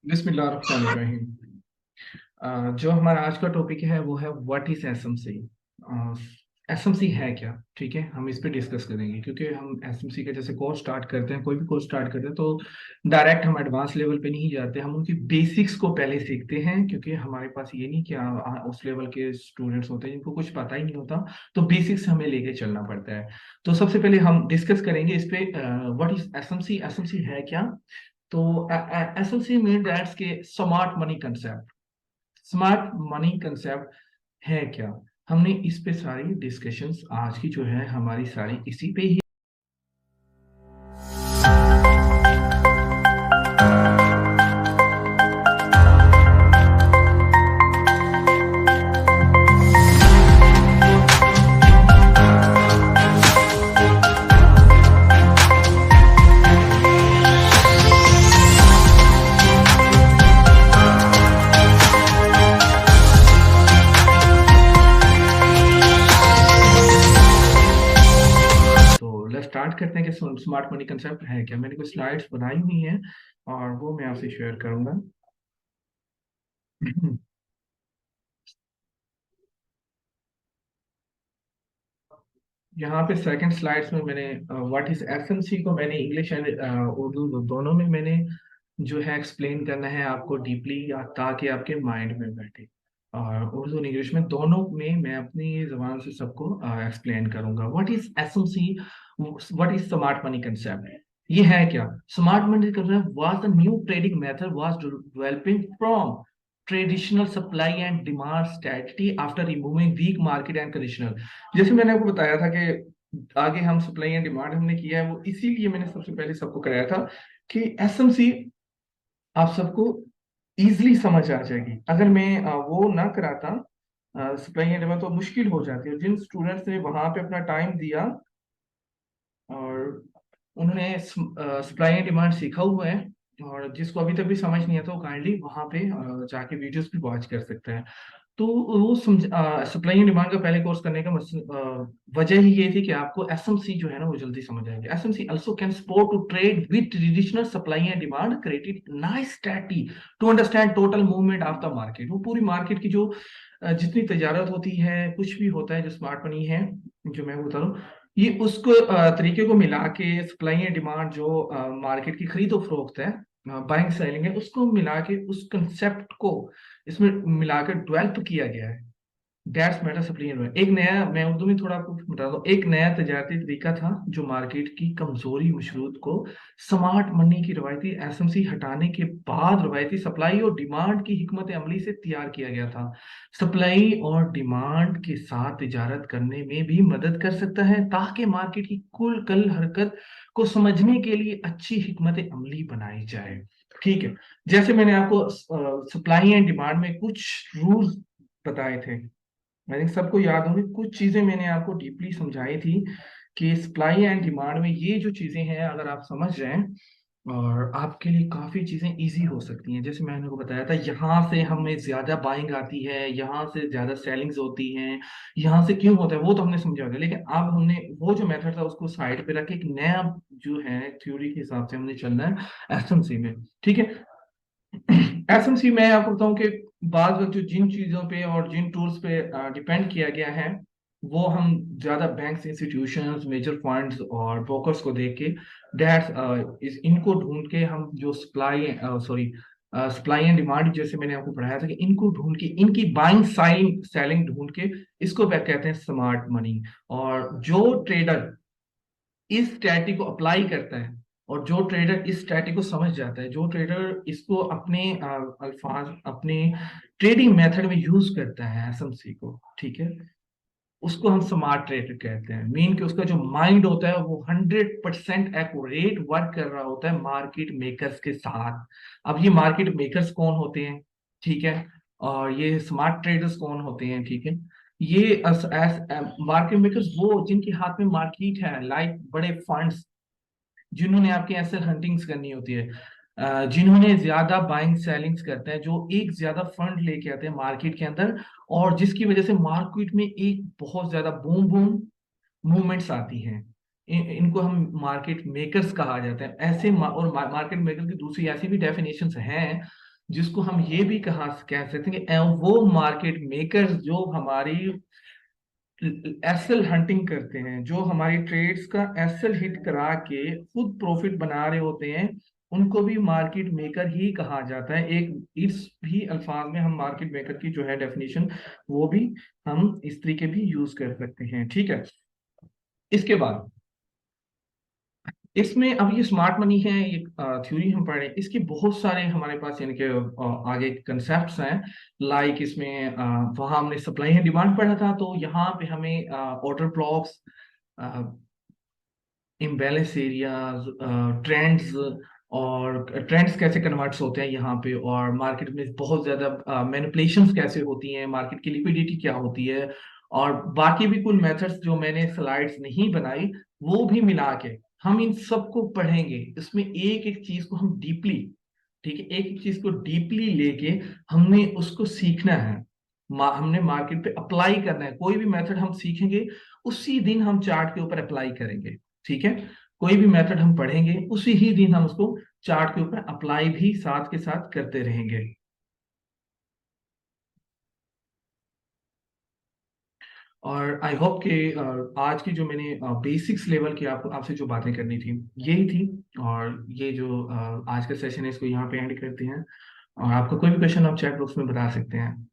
बिस्मिल्लाहिर्रहमानिर्रहीम। जो हमारा आज का टॉपिक है वो है व्हाट इज एसएमसी। एसएमसी है क्या? ठीक है, हम इस पे डिस्कस करेंगे क्योंकि हम एसएमसी का जैसे कोर्स स्टार्ट करते हैं, कोई भी कोर्स स्टार्ट करते हैं तो डायरेक्ट हम एडवांस लेवल पे नहीं जाते, हम उनकी बेसिक्स को पहले सीखते हैं क्योंकि हमारे पास ये नहीं कि उस लेवल के स्टूडेंट्स होते हैं जिनको कुछ पता ही नहीं होता। तो बेसिक्स हमें लेके चलना पड़ता है। तो सबसे पहले हम डिस्कस करेंगे इस पे व्हाट इज एसएमसी। एसएमसी है क्या? तो एसएमसी मीन दैट्स के smart money concept. Smart money concept है क्या? हमने इस पे सारी डिस्कशंस आज की जो है हमारी सारी इसी पे ही। तो लेट्स स्टार्ट करते हैं कि स्मार्ट मनी कंसेप्ट है क्या। मैंने कुछ स्लाइड्स बनाई हुई हैं और वो मैं आपसे शेयर करूंगा। यहाँ पे सेकंड स्लाइड्स में मैंने व्हाट इज एसएमसी को मैंने इंग्लिश एंड उर्दू दोनों में मैंने जो है एक्सप्लेन करना है आपको डीपली, ताकि आपके माइंड में बैठे। और उर्दू और इंग्लिश में दोनों में मैं अपनी जबान से सबको एक्सप्लेन करूंगा। What is SMC, what is smart money concept. ये है क्या? Smart money concept was the new trading method was developing from traditional supply and demand strategy after removing weak market and conditional. जैसे मैंने आपको बताया था कि आगे हम सप्लाई एंड डिमांड हमने किया है, वो इसीलिए मैंने सबसे पहले सबको कराया था कि एसएमसी आप सबको इजीली समझ आ जाएगी। अगर मैं वो ना कराता सप्लाई एंड डिमांड तो मुश्किल हो जाती है। जिन स्टूडेंट्स ने वहां पे अपना टाइम दिया और उन्होंने सप्लाई एंड डिमांड सीखा हुआ है, और जिसको अभी तक भी समझ नहीं आता वो काइंडली वहां पे जाके वीडियोस भी वॉच कर सकते हैं। तो वो समझ सप्लाई एंड डिमांड का पहले कोर्स करने का वजह ही ये थी कि आपको एसएमसी जो है ना वो जल्दी समझ आएगी। SMC also can support to trade with traditional supply and demand created nice strategy to understand total movement of the market. वो पूरी मार्केट की जो जितनी तजारत होती है, कुछ भी होता है जो स्मार्ट मनी है, जो मैं बता रहा हूँ, ये उसको तरीके को मिला के सप्लाई एंड डिमांड जो मार्केट की खरीदो फरोख्त है, बाइंग सेलिंग है, उसको मिला के उस कंसेप्ट को इसमें मिलाकर डेवलप किया गया है। That's matter supply and. एक नया, मैं उर्दू में थोड़ा आपको बता दूं, एक नया तजारती तरीका था जो मार्केट की कमजोरी मशरूत को स्मार्ट मनी की रवायती एसएमसी हटाने के बाद रवायती सप्लाई और डिमांड की हिकमत अमली से तैयार किया गया था। सप्लाई और डिमांड के साथ तिजारत करने में भी मदद कर सकता है ताकि मार्केट की कुल कल हरकत को समझने के लिए अच्छी हिकमत अमली बनाई जाए। ठीक है, जैसे मैंने आपको सप्लाई एंड डिमांड में कुछ रूल्स बताए थे, आई थिंक सबको याद होंगे। कुछ चीजें मैंने आपको डीपली समझाई थी कि सप्लाई एंड डिमांड में ये जो चीजें हैं अगर आप समझ जाएं और आपके लिए काफी चीजें इजी हो सकती हैं। जैसे मैंने को बताया था, यहाँ से हमें ज्यादा बाइंग आती है, यहाँ से ज्यादा सेलिंग्स होती हैं, यहाँ से क्यों होता है वो तो हमने समझा दिया। लेकिन अब हमने वो जो मेथड था उसको साइड पे रख के एक नया जो है थ्योरी के हिसाब से हमने चलना है एसएमसी में। ठीक है, एसएमसी में आपको बताऊं कि बाद वक्त जो जिन चीजों पे और जिन टूल्स पे डिपेंड किया गया है, वो हम ज्यादा बैंक्स, इंस्टीट्यूशंस, मेजर फंड्स और ब्रोकर्स को देख के दैट्स इस इनको ढूंढ के हम जो सप्लाई एंड डिमांड, जैसे मैंने आपको पढ़ाया था कि इनको ढूंढ के इनकी बाइंग साइंग सेलिंग ढूंढ के इसको कहते हैं स्मार्ट मनी। और जो ट्रेडर इस स्ट्रैटेजी को अप्लाई करता है और जो ट्रेडर इस स्ट्रैटेजी को समझ जाता है, जो ट्रेडर इसको अपने अल्फाज अपने ट्रेडिंग मेथड में यूज करता है एसएमसी को, ठीक है, उसको हम स्मार्ट ट्रेडर कहते हैं। मीन कि उसका जो माइंड होता है वो 100% एक्यूरेट वर्क कर रहा होता है मार्केट मेकर्स के साथ। अब ये मार्केट मेकर्स कौन होते हैं, ठीक है, और ये स्मार्ट ट्रेडर्स कौन होते हैं, ठीक है। ये मार्केट मेकर्स वो जिनके हाथ में मार्केट है, लाइक बड़े फंड्स जिन्होंने आपके एसेट हंटिंग्स करनी होती है, जिन्होंने ज्यादा बाइंग सेलिंग्स करते हैं, जो एक ज्यादा फंड लेके आते हैं मार्केट के अंदर, और जिसकी वजह से मार्केट में एक बहुत ज्यादा बूम बूम मूवमेंट्स आती हैं। इनको हम मार्केट मेकर्स कहा जाता है। ऐसे और मार्केट मेकर की दूसरी ऐसी भी डेफिनेशंस हैं जिसको हम ये भी कह सकते हैं कि वो मार्केट मेकर्स जो हमारी एसएल हंटिंग करते हैं, जो हमारी ट्रेड्स का एसएल हिट करा के खुद प्रॉफिट बना रहे होते हैं, उनको भी मार्केट मेकर ही कहा जाता है। एक इस भी अल्फाज में हम मार्केट मेकर की जो है डेफिनेशन, वो भी हम इस तरीके भी यूज कर सकते हैं। ठीक है। इसके बाद इसमें अब ये स्मार्ट मनी है, ये थ्योरी हम पढ़ रहे हैं, इसके बहुत सारे हमारे पास यानी कि आगे कंसेप्ट्स हैं। लाइक इसमें वहाँ हमने सप्लाई एंड डिमांड पढ़ा था, तो यहाँ पे हमें order blocks, imbalance areas, trends, और ट्रेंड्स कैसे कन्वर्ट्स होते हैं यहाँ पे, और मार्केट में बहुत ज्यादा मैनिपुलेशंस कैसे होती हैं, मार्केट की लिक्विडिटी क्या होती है, और बाकी भी कुछ मेथड्स जो मैंने स्लाइड्स नहीं बनाई, वो भी मिला के हम इन सबको पढ़ेंगे। इसमें एक एक चीज को हम डीपली, ठीक है, एक एक चीज को डीपली लेके हमने उसको सीखना है। हमने मार्केट पे अप्लाई करना है। कोई भी मेथड हम सीखेंगे, उसी दिन हम चार्ट के ऊपर अप्लाई करेंगे। ठीक है। कोई भी मेथड हम पढ़ेंगे, उसी ही दिन हम उसको चार्ट के ऊपर अप्लाई भी साथ के साथ करते रहेंगे। और आई होप कि आज की जो मैंने बेसिक्स लेवल की आपको आपसे जो बातें करनी थी, यही थी। और ये जो आज का सेशन है, इसको यहाँ पे एंड करते हैं। और आपका कोई भी क्वेश्चन आप चैट बॉक्स में बता सकते हैं।